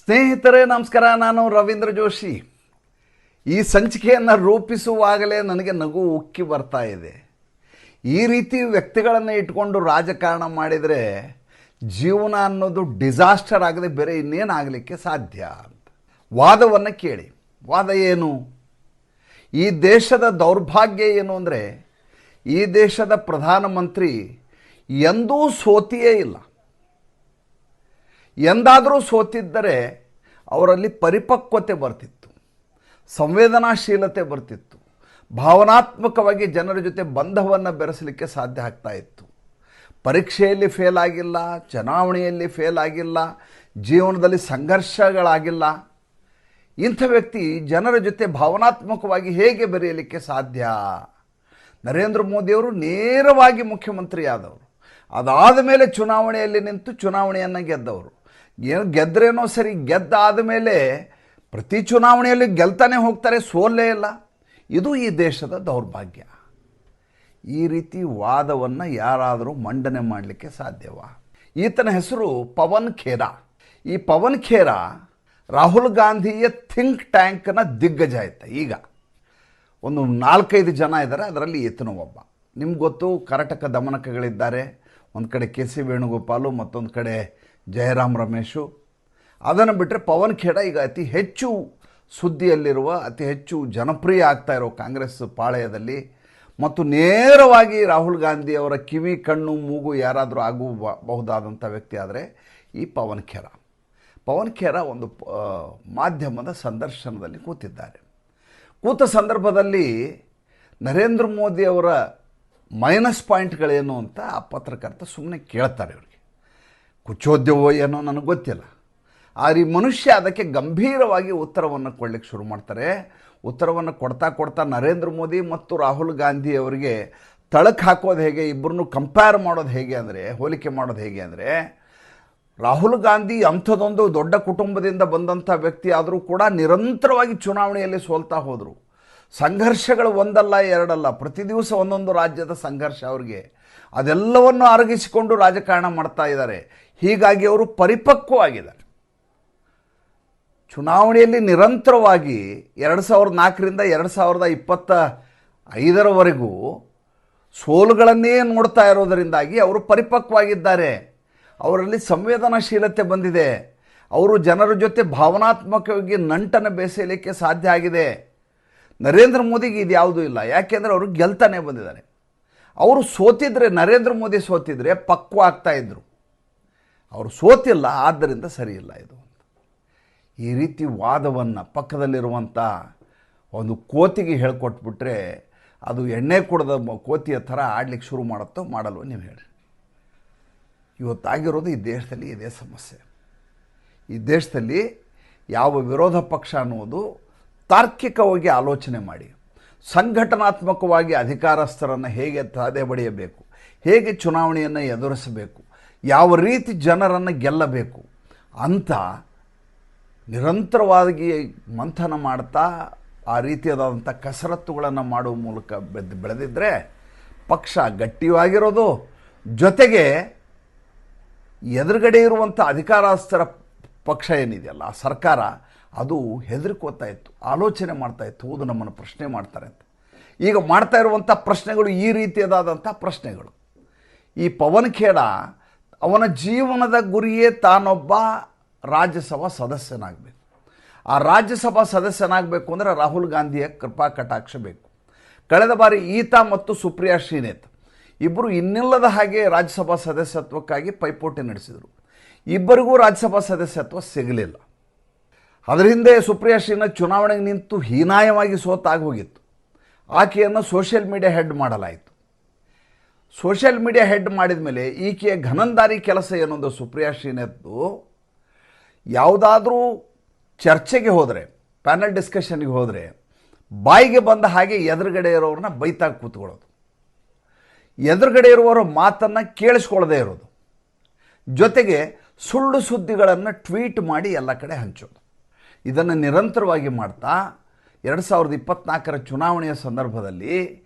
ಸ್ನೇಹಿತರೇ ನಮಸ್ಕಾರ. ನಾನು ರವೀಂದ್ರ ಜೋಶಿ. ಈ ಸಂಚಿಕೆಯನ್ನು ರೂಪಿಸುವಾಗಲೇ ನನಗೆ ನಗು ಉಕ್ಕಿ ಬರ್ತಾ ಇದೆ. ಈ ರೀತಿ ವ್ಯಕ್ತಿಗಳನ್ನು ಇಟ್ಕೊಂಡು ರಾಜಕಾರಣ ಮಾಡಿದರೆ ಜೀವನ ಅನ್ನೋದು ಡಿಸಾಸ್ಟರ್ ಆಗದೆ ಬೇರೆ ಇನ್ನೇನಾಗಲಿಕ್ಕೆ ಸಾಧ್ಯ ಅಂತ. ವಾದವನ್ನು ಕೇಳಿ. ವಾದ ಏನು? ಈ ದೇಶದ ದೌರ್ಭಾಗ್ಯ ಏನು ಅಂದರೆ, ಈ ದೇಶದ ಪ್ರಧಾನಮಂತ್ರಿ ಎಂದೂ ಸೋತಿಯೇ ಇಲ್ಲ. ಎಂದಾದರೂ ಸೋತಿದ್ದರೆ ಅವರಲ್ಲಿ ಪರಿಪಕ್ವತೆ ಬರ್ತಿತ್ತು, ಸಂವೇದನಾಶೀಲತೆ ಬರ್ತಿತ್ತು, ಭಾವನಾತ್ಮಕವಾಗಿ ಜನರ ಜೊತೆ ಬಂಧವನ್ನು ಬೆರೆಸಲಿಕ್ಕೆ ಸಾಧ್ಯ ಆಗ್ತಾ ಇತ್ತು. ಪರೀಕ್ಷೆಯಲ್ಲಿ ಫೇಲ್ ಆಗಿಲ್ಲ, ಚುನಾವಣೆಯಲ್ಲಿ ಫೇಲ್ ಆಗಿಲ್ಲ, ಜೀವನದಲ್ಲಿ ಸಂಘರ್ಷಗಳಾಗಿಲ್ಲ. ಇಂಥ ವ್ಯಕ್ತಿ ಜನರ ಜೊತೆ ಭಾವನಾತ್ಮಕವಾಗಿ ಹೇಗೆ ಬೆರೆಯಲಿಕ್ಕೆ ಸಾಧ್ಯ? ನರೇಂದ್ರ ಮೋದಿಯವರು ನೇರವಾಗಿ ಮುಖ್ಯಮಂತ್ರಿ ಆದವರು, ಅದಾದ ಮೇಲೆ ಚುನಾವಣೆಯಲ್ಲಿ ನಿಂತು ಚುನಾವಣೆಯನ್ನು ಗೆದ್ದವರು. ಏನು ಗೆದ್ರೇನೋ ಸರಿ, ಗೆದ್ದಾದ ಮೇಲೆ ಪ್ರತಿ ಚುನಾವಣೆಯಲ್ಲಿ ಗೆಲ್ತಾನೆ ಹೋಗ್ತಾರೆ, ಸೋಲೇ ಇಲ್ಲ. ಇದು ಈ ದೇಶದ ದೌರ್ಭಾಗ್ಯ. ಈ ರೀತಿ ವಾದವನ್ನು ಯಾರಾದರೂ ಮಂಡನೆ ಮಾಡಲಿಕ್ಕೆ ಸಾಧ್ಯವಾ? ಈತನ ಹೆಸರು ಪವನ್ ಖೇರಾ. ಈ ಪವನ್ ಖೇರಾ ರಾಹುಲ್ ಗಾಂಧಿಯ ಥಿಂಕ್ ಟ್ಯಾಂಕ್ನ ದಿಗ್ಗಜ ಆಯ್ತು. ಈಗ ಒಂದು 4-5 ಜನ ಇದ್ದಾರೆ, ಅದರಲ್ಲಿ ಈತನೂ ಒಬ್ಬ. ನಿಮ್ಗೆ ಗೊತ್ತು, ಕರ್ನಾಟಕ ದಮನಕಗಳಿದ್ದಾರೆ. ಒಂದು ಕಡೆ KC ವೇಣುಗೋಪಾಲು, ಮತ್ತೊಂದು ಕಡೆ ಜಯರಾಮ್ ರಮೇಶು. ಅದನ್ನು ಬಿಟ್ಟರೆ ಪವನ್ ಖೇರಾ ಈಗ ಅತಿ ಹೆಚ್ಚು ಸುದ್ದಿಯಲ್ಲಿರುವ, ಅತಿ ಹೆಚ್ಚು ಜನಪ್ರಿಯ ಆಗ್ತಾ ಇರೋ ಕಾಂಗ್ರೆಸ್ ಪಾಳೆಯದಲ್ಲಿ, ಮತ್ತು ನೇರವಾಗಿ ರಾಹುಲ್ ಗಾಂಧಿ ಅವರ ಕಿವಿ, ಕಣ್ಣು, ಮೂಗು ಯಾರಾದರೂ ಆಗಬಹುದಾದಂಥ ವ್ಯಕ್ತಿ ಆದರೆ ಈ ಪವನ್ ಖೇರಾ. ಪವನ್ ಖೇರಾ ಒಂದು ಮಾಧ್ಯಮದ ಸಂದರ್ಶನದಲ್ಲಿ ಕೂತಿದ್ದಾರೆ. ಕೂತ ಸಂದರ್ಭದಲ್ಲಿ ನರೇಂದ್ರ ಮೋದಿ ಅವರ ಮೈನಸ್ ಪಾಯಿಂಟ್ಗಳೇನು ಅಂತ ಆ ಪತ್ರಕರ್ತ ಸುಮ್ಮನೆ ಕೇಳ್ತಾರೆ. ಇವರಿಗೆ ಕುಚೋದ್ಯವೋ ಏನೋ ನನಗೆ ಗೊತ್ತಿಲ್ಲ. ಆದರೆ ಈ ಮನುಷ್ಯ ಅದಕ್ಕೆ ಗಂಭೀರವಾಗಿ ಉತ್ತರವನ್ನು ಕೊಡಲಿಕ್ಕೆ ಶುರು ಮಾಡ್ತಾರೆ. ಉತ್ತರವನ್ನು ಕೊಡ್ತಾ ನರೇಂದ್ರ ಮೋದಿ ಮತ್ತು ರಾಹುಲ್ ಗಾಂಧಿ ಅವರಿಗೆ ತಳಕ್ಕೆ ಹಾಕೋದು ಹೇಗೆ, ಇಬ್ಬರನ್ನು ಕಂಪೇರ್ ಮಾಡೋದು ಹೇಗೆ ಅಂದರೆ, ಹೋಲಿಕೆ ಮಾಡೋದು ಹೇಗೆ ಅಂದರೆ, ರಾಹುಲ್ ಗಾಂಧಿ ಅಂಥದ್ದೊಂದು ದೊಡ್ಡ ಕುಟುಂಬದಿಂದ ಬಂದಂಥ ವ್ಯಕ್ತಿ ಆದರೂ ಕೂಡ ನಿರಂತರವಾಗಿ ಚುನಾವಣೆಯಲ್ಲಿ ಸೋಲ್ತಾ ಹೋದರು. ಸಂಘರ್ಷಗಳು ಒಂದಲ್ಲ ಎರಡಲ್ಲ, ಪ್ರತಿ ದಿವಸ ಒಂದೊಂದು ರಾಜ್ಯದ ಸಂಘರ್ಷ ಅವ್ರಿಗೆ. ಅದೆಲ್ಲವನ್ನು ಅರಗಿಸಿಕೊಂಡು ರಾಜಕಾರಣ ಮಾಡ್ತಾ ಇದ್ದಾರೆ. ಹೀಗಾಗಿ ಅವರು ಪರಿಪಕ್ವವಾಗಿದ್ದಾರೆ. ಚುನಾವಣೆಯಲ್ಲಿ ನಿರಂತರವಾಗಿ 2004ರಿಂದ 2025ರವರೆಗೂ ಸೋಲುಗಳನ್ನೇ ನೋಡ್ತಾ ಇರೋದರಿಂದಾಗಿ ಅವರು ಪರಿಪಕ್ವಾಗಿದ್ದಾರೆ. ಅವರಲ್ಲಿ ಸಂವೇದನಾಶೀಲತೆ ಬಂದಿದೆ. ಅವರು ಜನರ ಜೊತೆ ಭಾವನಾತ್ಮಕವಾಗಿ ನಂಟನ್ನು ಬೆಸೆಯಲಿಕ್ಕೆ ಸಾಧ್ಯ ಆಗಿದೆ. ನರೇಂದ್ರ ಮೋದಿಗೆ ಇದು ಯಾವುದೂ ಇಲ್ಲ. ಯಾಕೆಂದರೆ ಅವರು ಗೆಲ್ತಾನೆ ಬಂದಿದ್ದಾರೆ. ಅವರು ಸೋತಿದ್ರೆ, ನರೇಂದ್ರ ಮೋದಿ ಸೋತಿದ್ರೆ ಪಕ್ವ ಆಗ್ತಾಯಿದ್ರು. ಅವರು ಸೋತಿಲ್ಲ, ಆದ್ದರಿಂದ ಸರಿಯಿಲ್ಲ ಇದು. ಈ ರೀತಿ ವಾದವನ್ನು ಪಕ್ಕದಲ್ಲಿರುವಂಥ ಒಂದು ಕೋತಿಗೆ ಹೇಳ್ಕೊಟ್ಬಿಟ್ರೆ ಅದು ಎಣ್ಣೆ ಕುಡಿದ ಕೋತಿಯ ಥರ ಆಡ್ಲಿಕ್ಕೆ ಶುರು ಮಾಡುತ್ತೋ ಮಾಡಲ್ವೋ ನೀವು ಹೇಳಿ. ಇವತ್ತಾಗಿರೋದು ಈ ದೇಶದಲ್ಲಿ ಇದೇ ಸಮಸ್ಯೆ. ಈ ದೇಶದಲ್ಲಿ ಯಾವ ವಿರೋಧ ಪಕ್ಷ ಅನ್ನುವುದು ತಾರ್ಕಿಕವಾಗಿ ಆಲೋಚನೆ ಮಾಡಿ, ಸಂಘಟನಾತ್ಮಕವಾಗಿ ಅಧಿಕಾರಸ್ಥರನ್ನು ಹೇಗೆ ತದೆ ಬಡಿಯಬೇಕು, ಹೇಗೆ ಚುನಾವಣೆಯನ್ನು ಎದುರಿಸಬೇಕು, ಯಾವ ರೀತಿ ಜನರನ್ನು ಗೆಲ್ಲಬೇಕು ಅಂತ ನಿರಂತರವಾಗಿ ಮಂಥನ ಮಾಡ್ತಾ ಆ ರೀತಿಯಾದಂಥ ಕಸರತ್ತುಗಳನ್ನು ಮಾಡುವ ಮೂಲಕ ಬೆಳೆದಿದ್ದರೆ ಪಕ್ಷ ಗಟ್ಟಿಯಾಗಿರೋದು, ಜೊತೆಗೆ ಎದುರುಗಡೆ ಇರುವಂಥ ಅಧಿಕಾರಸ್ಥರ ಪಕ್ಷ ಏನಿದೆಯಲ್ಲ, ಆ ಸರ್ಕಾರ, ಅದು ಹೆದರ್ಕೋತಾ ಇತ್ತು, ಆಲೋಚನೆ ಮಾಡ್ತಾಯಿತ್ತು, ಹೌದು ನಮ್ಮನ್ನು ಪ್ರಶ್ನೆ ಮಾಡ್ತಾರೆ ಅಂತ. ಈಗ ಮಾಡ್ತಾ ಇರುವಂಥ ಪ್ರಶ್ನೆಗಳು ಈ ರೀತಿಯಾದಂಥ ಪ್ರಶ್ನೆಗಳು. ಈ ಪವನ್ ಖೇರಾ ಅವನ ಜೀವನದ ಗುರಿಯೇ ತಾನೊಬ್ಬ ರಾಜ್ಯಸಭಾ ಸದಸ್ಯನಾಗಬೇಕು. ಆ ರಾಜ್ಯಸಭಾ ಸದಸ್ಯನಾಗಬೇಕು ಅಂದರೆ ರಾಹುಲ್ ಗಾಂಧಿಯ ಕೃಪಾ ಕಟಾಕ್ಷ ಬೇಕು. ಕಳೆದ ಬಾರಿ ಈತ ಮತ್ತು ಸುಪ್ರಿಯಾ ಶ್ರೀನಾಥ್ ಇಬ್ಬರು ಇನ್ನಿಲ್ಲದ ಹಾಗೆ ರಾಜ್ಯಸಭಾ ಸದಸ್ಯತ್ವಕ್ಕಾಗಿ ಪೈಪೋಟಿ ನಡೆಸಿದರು. ಇಬ್ಬರಿಗೂ ರಾಜ್ಯಸಭಾ ಸದಸ್ಯತ್ವ ಸಿಗಲಿಲ್ಲ. ಅದರ ಹಿಂದೆ ಸುಪ್ರಿಯಾ ಶ್ರೀನಾಥ್ ಚುನಾವಣೆಗೆ ನಿಂತು ಹೀನಾಯವಾಗಿ ಸೋತಾಗಿ ಹೋಗಿತ್ತು. ಆಕೆಯನ್ನು ಸೋಷಿಯಲ್ ಮೀಡಿಯಾ ಹೆಡ್ ಮಾಡಲಾಯಿತು. ಸೋಷಿಯಲ್ ಮೀಡಿಯಾ ಹೆಡ್ ಮಾಡಿದ ಮೇಲೆ ಈಕೆಯ ಘನಂದಾರಿ ಕೆಲಸ ಏನೊಂದು, ಸುಪ್ರಿಯಾ ಶ್ರೀನಾಥ್ದು ಯಾವುದಾದ್ರೂ ಚರ್ಚೆಗೆ ಹೋದರೆ, ಪ್ಯಾನಲ್ ಡಿಸ್ಕಷನ್ಗೆ ಹೋದರೆ ಬಾಯಿಗೆ ಬಂದ ಹಾಗೆ ಎದುರುಗಡೆ ಇರೋರನ್ನ ಬೈತಾಗಿ ಕೂತ್ಕೊಳ್ಳೋದು, ಎದುರುಗಡೆ ಇರುವವರ ಮಾತನ್ನು ಕೇಳಿಸ್ಕೊಳ್ಳದೆ ಇರೋದು, ಜೊತೆಗೆ ಸುಳ್ಳು ಸುದ್ದಿಗಳನ್ನು ಟ್ವೀಟ್ ಮಾಡಿ ಎಲ್ಲ ಕಡೆ ಹಂಚೋದು. ಇದನ್ನು ನಿರಂತರವಾಗಿ ಮಾಡ್ತಾ 2024ರ ಚುನಾವಣೆಯ ಸಂದರ್ಭದಲ್ಲಿ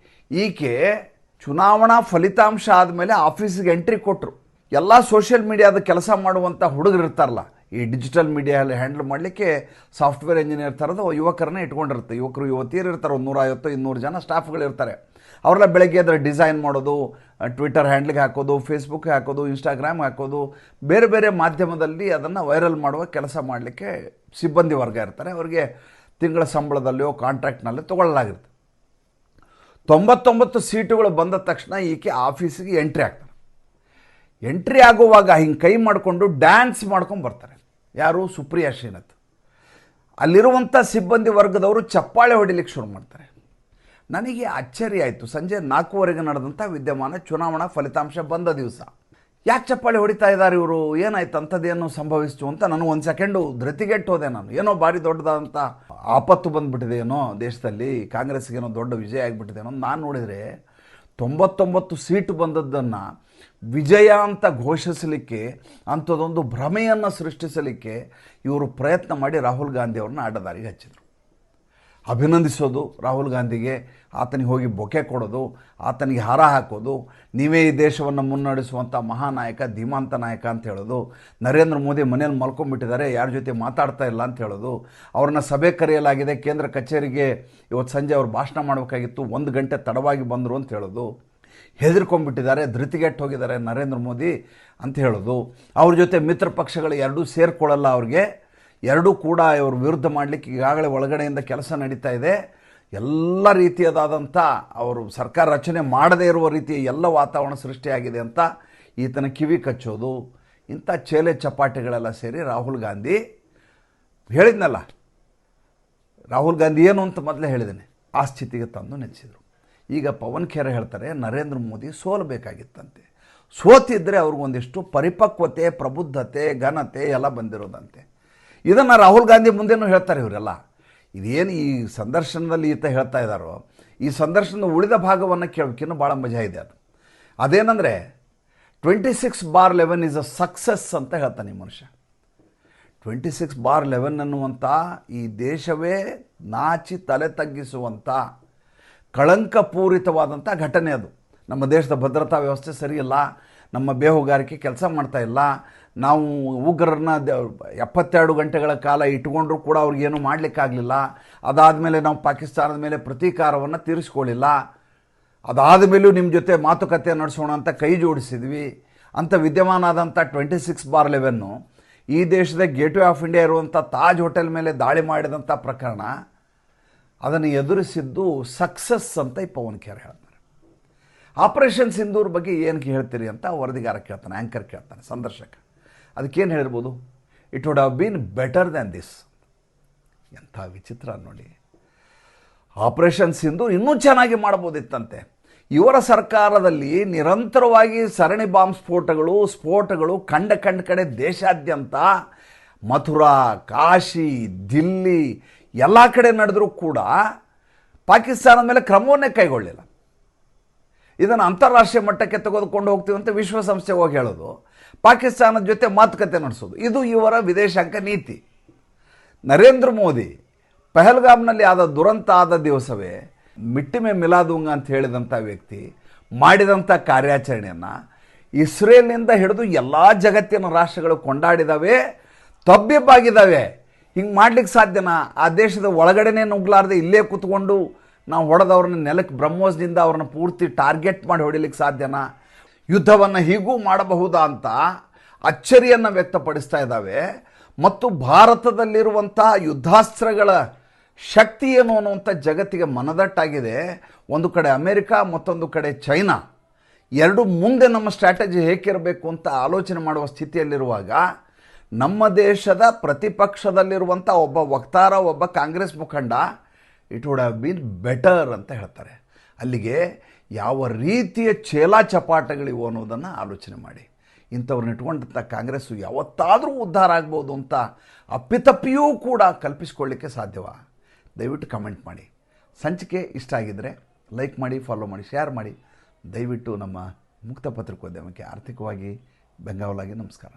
ಈಕೆ ಚುನಾವಣಾ ಫಲಿತಾಂಶ ಆದಮೇಲೆ ಆಫೀಸಿಗೆ ಎಂಟ್ರಿ ಕೊಟ್ಟರು. ಎಲ್ಲ ಸೋಷಿಯಲ್ ಮೀಡಿಯಾದ ಕೆಲಸ ಮಾಡುವಂಥ ಹುಡುಗರು ಇರ್ತಾರಲ್ಲ, ಈ ಡಿಜಿಟಲ್ ಮೀಡಿಯಾದಲ್ಲಿ ಹ್ಯಾಂಡಲ್ ಮಾಡಲಿಕ್ಕೆ ಸಾಫ್ಟ್ವೇರ್ ಇಂಜಿನಿಯರ್ ಥರದ ಯುವಕರನ್ನ ಇಟ್ಕೊಂಡಿರುತ್ತೆ. ಯುವಕರು ಯುವತಿಯರು ಇರ್ತಾರೆ, 150-200 ಜನ ಸ್ಟಾಫ್ಗಳಿರ್ತಾರೆ. ಅವರೆಲ್ಲ ಬೆಳಗ್ಗೆ ಅದರ ಡಿಸೈನ್ ಮಾಡೋದು, ಟ್ವಿಟರ್ ಹ್ಯಾಂಡ್ಲಿಗೆ ಹಾಕೋದು, ಫೇಸ್ಬುಕ್ಗೆ ಹಾಕೋದು, ಇನ್ಸ್ಟಾಗ್ರಾಮ್ ಹಾಕೋದು, ಬೇರೆ ಬೇರೆ ಮಾಧ್ಯಮದಲ್ಲಿ ಅದನ್ನು ವೈರಲ್ ಮಾಡುವ ಕೆಲಸ ಮಾಡಲಿಕ್ಕೆ ಸಿಬ್ಬಂದಿ ವರ್ಗ ಇರ್ತಾರೆ. ಅವರಿಗೆ ತಿಂಗಳ ಸಂಬಳದಲ್ಲಿಯೋ ಕಾಂಟ್ರಾಕ್ಟ್ನಲ್ಲಿ ತೊಗೊಳ್ಳಲಾಗಿರುತ್ತೆ. 99 ಸೀಟುಗಳು ಬಂದ ತಕ್ಷಣ ಈಕೆ ಆಫೀಸಿಗೆ ಎಂಟ್ರಿ ಆಗ್ತಾರೆ. ಎಂಟ್ರಿ ಆಗುವಾಗ ಹಿಂಗೆ ಕೈ ಮಾಡಿಕೊಂಡು ಡ್ಯಾನ್ಸ್ ಮಾಡ್ಕೊಂಡು ಬರ್ತಾರೆ. ಯಾರು? ಸುಪ್ರಿಯಾ ಶ್ರೀನಾಥ್. ಅಲ್ಲಿರುವಂಥ ಸಿಬ್ಬಂದಿ ವರ್ಗದವರು ಚಪ್ಪಾಳೆ ಹೊಡಿಲಿಕ್ಕೆ ಶುರು ಮಾಡ್ತಾರೆ. ನನಗೆ ಅಚ್ಚರಿ ಆಯಿತು. ಸಂಜೆ 4:15ಗೆ ನಡೆದಂಥ ವಿದ್ಯಮಾನ, ಚುನಾವಣಾ ಫಲಿತಾಂಶ ಬಂದ ದಿವಸ. ಯಾಕೆ ಚಪ್ಪಾಳೆ ಹೊಡಿತಾ ಇದ್ದಾರೆ ಇವರು? ಏನಾಯ್ತು? ಅಂಥದ್ದೇನು ಸಂಭವಿಸ್ತು ಅಂತ ನನಗೆ ಒಂದು ಸೆಕೆಂಡು ಧೃತಿಗೆಟ್ಟು ಹೋದೆ ನಾನು. ಏನೋ ಭಾರಿ ದೊಡ್ಡದಾದಂಥ ಆಪತ್ತು ಬಂದುಬಿಟ್ಟಿದೆ ಏನೋ ದೇಶದಲ್ಲಿ, ಕಾಂಗ್ರೆಸ್ಗೇನೋ ದೊಡ್ಡ ವಿಜಯ ಆಗಿಬಿಟ್ಟಿದೆ ಏನೋ. ನಾನು ನೋಡಿದರೆ 99 ಸೀಟು ಬಂದದ್ದನ್ನು ವಿಜಯ ಅಂತ ಘೋಷಿಸಲಿಕ್ಕೆ, ಅಂಥದ್ದೊಂದು ಭ್ರಮೆಯನ್ನು ಸೃಷ್ಟಿಸಲಿಕ್ಕೆ ಇವರು ಪ್ರಯತ್ನ ಮಾಡಿ ರಾಹುಲ್ ಗಾಂಧಿ ಅವ್ರನ್ನ ಅಡ್ಡದಾರಿಗೆ ಹಚ್ಚಿದರು. ಅಭಿನಂದಿಸೋದು ರಾಹುಲ್ ಗಾಂಧಿಗೆ, ಆತನಿಗೆ ಹೋಗಿ ಬೊಕೆ ಕೊಡೋದು, ಆತನಿಗೆ ಹಾರ ಹಾಕೋದು, ನೀವೇ ಈ ದೇಶವನ್ನು ಮುನ್ನಡೆಸುವಂಥ ಮಹಾನಾಯಕ, ಧೀಮಾಂತ ನಾಯಕ ಅಂತ ಹೇಳೋದು, ನರೇಂದ್ರ ಮೋದಿ ಮನೇಲಿ ಮಲ್ಕೊಂಡ್ಬಿಟ್ಟಿದ್ದಾರೆ, ಯಾರ ಜೊತೆ ಮಾತಾಡ್ತಾ ಇಲ್ಲ ಅಂತ ಹೇಳೋದು, ಅವ್ರನ್ನ ಸಭೆ ಕರೆಯಲಾಗಿದೆ, ಕೇಂದ್ರ ಕಚೇರಿಗೆ ಇವತ್ತು ಸಂಜೆ ಅವ್ರು ಭಾಷಣ ಮಾಡಬೇಕಾಗಿತ್ತು, 1 ಗಂಟೆ ತಡವಾಗಿ ಬಂದರು ಅಂತ ಹೇಳೋದು, ಹೆದರ್ಕೊಂಡ್ಬಿಟ್ಟಿದ್ದಾರೆ, ಧೃತಿಗೆಟ್ಟು ಹೋಗಿದ್ದಾರೆ ನರೇಂದ್ರ ಮೋದಿ ಅಂತ ಹೇಳೋದು, ಅವ್ರ ಜೊತೆ ಮಿತ್ರ ಪಕ್ಷಗಳು ಎರಡೂ ಸೇರಿಕೊಳ್ಳಲ್ಲ, ಅವ್ರಿಗೆ ಎರಡೂ ಕೂಡ ಇವರು ವಿರುದ್ಧ ಮಾಡಲಿಕ್ಕೆ ಈಗಾಗಲೇ ಒಳಗಡೆಯಿಂದ ಕೆಲಸ ನಡೀತಾ ಇದೆ, ಎಲ್ಲ ರೀತಿಯದಾದಂಥ ಅವರು ಸರ್ಕಾರ ರಚನೆ ಮಾಡದೇ ಇರುವ ರೀತಿಯ ಎಲ್ಲ ವಾತಾವರಣ ಸೃಷ್ಟಿಯಾಗಿದೆ ಅಂತ ಈತನ ಕಿವಿ ಕಚ್ಚೋದು, ಇಂಥ ಚೇಲೆ ಚಪಾಟಿಗಳೆಲ್ಲ ಸೇರಿ ರಾಹುಲ್ ಗಾಂಧಿ ಹೇಳಿದ್ನಲ್ಲ, ರಾಹುಲ್ ಗಾಂಧಿ ಏನು ಅಂತ ಮೊದಲೇ ಹೇಳಿದ್ದೇನೆ, ಆ ಸ್ಥಿತಿಗೆ ತಂದು ನಿಲ್ಲಿಸಿದರು. ಈಗ ಪವನ್ ಖೇರೆ ಹೇಳ್ತಾರೆ ನರೇಂದ್ರ ಮೋದಿ ಸೋಲಬೇಕಾಗಿತ್ತಂತೆ, ಸೋತಿದ್ದರೆ ಅವ್ರಿಗೊಂದಿಷ್ಟು ಪರಿಪಕ್ವತೆ, ಪ್ರಬುದ್ಧತೆ, ಘನತೆ ಎಲ್ಲ ಬಂದಿರೋದಂತೆ. ಇದನ್ನು ರಾಹುಲ್ ಗಾಂಧಿ ಮುಂದೆನೂ ಹೇಳ್ತಾರೆ ಇವರೆಲ್ಲ. ಇದೇನು ಈ ಸಂದರ್ಶನದಲ್ಲಿ ಈತ ಹೇಳ್ತಾ ಇದ್ದಾರೋ, ಈ ಸಂದರ್ಶನದ ಉಳಿದ ಭಾಗವನ್ನು ಕೇಳೋಕ್ಕಿನ್ನೂ ಭಾಳ ಮಜಾ ಇದೆ. ಅದೇನೆಂದರೆ 26/11 ಈಸ್ ಅ ಸಕ್ಸಸ್ ಅಂತ ಹೇಳ್ತಾನೆ ಈ ಮನುಷ್ಯ. 26/11 ಅನ್ನುವಂಥ ಈ ದೇಶವೇ ನಾಚಿ ತಲೆ ತಗ್ಗಿಸುವಂಥ ಕಳಂಕಪೂರಿತವಾದಂಥ ಘಟನೆ ಅದು. ನಮ್ಮ ದೇಶದ ಭದ್ರತಾ ವ್ಯವಸ್ಥೆ ಸರಿಯಿಲ್ಲ, ನಮ್ಮ ಬೇಹುಗಾರಿಕೆ ಕೆಲಸ ಮಾಡ್ತಾ ಇಲ್ಲ, ನಾವು ಉಗ್ರರನ್ನ 72 ಗಂಟೆಗಳ ಕಾಲ ಇಟ್ಕೊಂಡ್ರೂ ಕೂಡ ಅವ್ರಿಗೇನು ಮಾಡಲಿಕ್ಕಾಗಲಿಲ್ಲ, ಅದಾದಮೇಲೆ ನಾವು ಪಾಕಿಸ್ತಾನದ ಮೇಲೆ ಪ್ರತೀಕಾರವನ್ನು ತೀರಿಸ್ಕೊಳ್ಳಿಲ್ಲ, ಅದಾದ ಮೇಲೂ ನಿಮ್ಮ ಜೊತೆ ಮಾತುಕತೆ ನಡೆಸೋಣ ಅಂತ ಕೈ ಜೋಡಿಸಿದ್ವಿ ಅಂತ ವಿದ್ಯಮಾನ ಆದಂಥ 26/11 ಈ ದೇಶದ ಗೇಟ್ವೇ ಆಫ್ ಇಂಡಿಯಾ ಇರುವಂಥ ತಾಜ್ ಹೋಟೆಲ್ ಮೇಲೆ ದಾಳಿ ಮಾಡಿದಂಥ ಪ್ರಕರಣ, ಅದನ್ನು ಎದುರಿಸಿದ್ದು ಸಕ್ಸಸ್ ಅಂತ ಈ ಪವನ್ ಖೇರೆ ಹೇಳ್ತಾರೆ. ಆಪರೇಷನ್ ಸಿಂಧೂರ್ ಬಗ್ಗೆ ಏನು ಹೇಳ್ತೀರಿ ಅಂತ ವರದಿಗಾರ ಕೇಳ್ತಾನೆ, ಆ್ಯಂಕರ್ ಕೇಳ್ತಾನೆ, ಸಂದರ್ಶಕ. ಅದಕ್ಕೇನು ಹೇಳಿರ್ಬೋದು? It would have been better than this. ಎಂಥ ವಿಚಿತ್ರ ನೋಡಿ. ಆಪರೇಷನ್ ಸಿಂಧೂರ್ ಇನ್ನೂ ಚೆನ್ನಾಗಿ ಮಾಡ್ಬೋದಿತ್ತಂತೆ. ಇವರ ಸರ್ಕಾರದಲ್ಲಿ ನಿರಂತರವಾಗಿ ಸರಣಿ ಬಾಂಬ್ ಸ್ಫೋಟಗಳು ಕಂಡ ಕಡೆ ದೇಶಾದ್ಯಂತ, ಮಥುರಾ, ಕಾಶಿ, ದಿಲ್ಲಿ ಎಲ್ಲ ಕಡೆ ನಡೆದರೂ ಕೂಡ ಪಾಕಿಸ್ತಾನದ ಮೇಲೆ ಕ್ರಮವನ್ನೇ ಕೈಗೊಳ್ಳಿಲ್ಲ. ಇದನ್ನು ಅಂತಾರಾಷ್ಟ್ರೀಯ ಮಟ್ಟಕ್ಕೆ ತೆಗೆದುಕೊಂಡು ಹೋಗ್ತೀವಿ ಅಂತ ವಿಶ್ವಸಂಸ್ಥೆಗೆ ಹೋಗಿ ಹೇಳೋದು, ಪಾಕಿಸ್ತಾನದ ಜೊತೆ ಮಾತುಕತೆ ನಡೆಸೋದು, ಇದು ಇವರ ವಿದೇಶಾಂಗ ನೀತಿ. ನರೇಂದ್ರ ಮೋದಿ ಪಹಲ್ಗಾಮ್ನಲ್ಲಿ ಆದ ದುರಂತ ಆದ ದಿವಸವೇ ಮಿಟ್ಟಿಮೆ ಮಿಲಾದುಂಗ ಅಂತ ಹೇಳಿದಂಥ ವ್ಯಕ್ತಿ ಮಾಡಿದಂಥ ಕಾರ್ಯಾಚರಣೆಯನ್ನು ಇಸ್ರೇಲ್ನಿಂದ ಹಿಡಿದು ಎಲ್ಲ ಜಗತ್ತಿನ ರಾಷ್ಟ್ರಗಳು ಕೊಂಡಾಡಿದಾವೆ, ತಬ್ಬಿಬ್ಬಾಗಿದ್ದಾವೆ. ಹಿಂಗೆ ಮಾಡ್ಲಿಕ್ಕೆ ಸಾಧ್ಯನಾ? ಆ ದೇಶದ ಒಳಗಡೆನೇ ನುಗ್ಲಾರ್ದೆ ಇಲ್ಲೇ ಕೂತ್ಕೊಂಡು ನಾವು ಹೊಡೆದವ್ರನ್ನ ನೆಲಕ್ಕೆ ಬ್ರಹ್ಮೋಸ್ನಿಂದ ಅವ್ರನ್ನ ಪೂರ್ತಿ ಟಾರ್ಗೆಟ್ ಮಾಡಿ ಹೊಡಿಲಿಕ್ಕೆ ಸಾಧ್ಯನಾ? ಯುದ್ಧವನ್ನು ಹೀಗೂ ಮಾಡಬಹುದಾ ಅಂತ ಅಚ್ಚರಿಯನ್ನು ವ್ಯಕ್ತಪಡಿಸ್ತಾ ಇದ್ದಾವೆ. ಮತ್ತು ಭಾರತದಲ್ಲಿರುವಂಥ ಯುದ್ಧಾಸ್ತ್ರಗಳ ಶಕ್ತಿ ಏನು ಅನ್ನುವಂಥ ಜಗತ್ತಿಗೆ ಮನದಟ್ಟಾಗಿದೆ. ಒಂದು ಕಡೆ ಅಮೇರಿಕಾ, ಮತ್ತೊಂದು ಕಡೆ ಚೈನಾ, ಎರಡು ಮುಂದೆ ನಮ್ಮ ಸ್ಟ್ರಾಟಜಿ ಹೇಗಿರಬೇಕು ಅಂತ ಆಲೋಚನೆ ಮಾಡುವ ಸ್ಥಿತಿಯಲ್ಲಿರುವಾಗ ನಮ್ಮ ದೇಶದ ಪ್ರತಿಪಕ್ಷದಲ್ಲಿರುವಂಥ ಒಬ್ಬ ವಕ್ತಾರ, ಒಬ್ಬ ಕಾಂಗ್ರೆಸ್ ಮುಖಂಡ it would have been better ಅಂತ ಹೇಳ್ತಾರೆ. ಅಲ್ಲಿಗೆ ಯಾವ ರೀತಿಯ ಚೇಲಾಚಪಾಟಗಳಿವು ಅನ್ನೋದನ್ನು ಆಲೋಚನೆ ಮಾಡಿ. ಇಂಥವ್ರನ್ನ ಇಟ್ಕೊಂಡಂಥ ಕಾಂಗ್ರೆಸ್ಸು ಯಾವತ್ತಾದರೂ ಉದ್ಧಾರ ಆಗ್ಬೋದು ಅಂತ ಅಪ್ಪಿತಪ್ಪಿಯೂ ಕೂಡ ಕಲ್ಪಿಸ್ಕೊಳ್ಳಿಕ್ಕೆ ಸಾಧ್ಯವಾ? ದಯವಿಟ್ಟು ಕಮೆಂಟ್ ಮಾಡಿ. ಸಂಚಿಕೆ ಇಷ್ಟ ಆಗಿದ್ದರೆ ಲೈಕ್ ಮಾಡಿ, ಫಾಲೋ ಮಾಡಿ, ಶೇರ್ ಮಾಡಿ. ದಯವಿಟ್ಟು ನಮ್ಮ ಮುಕ್ತ ಪತ್ರಿಕೋದ್ಯಮಕ್ಕೆ ಆರ್ಥಿಕವಾಗಿ ಬೆಂಗಾವಲಾಗಿ ನಮಸ್ಕಾರ.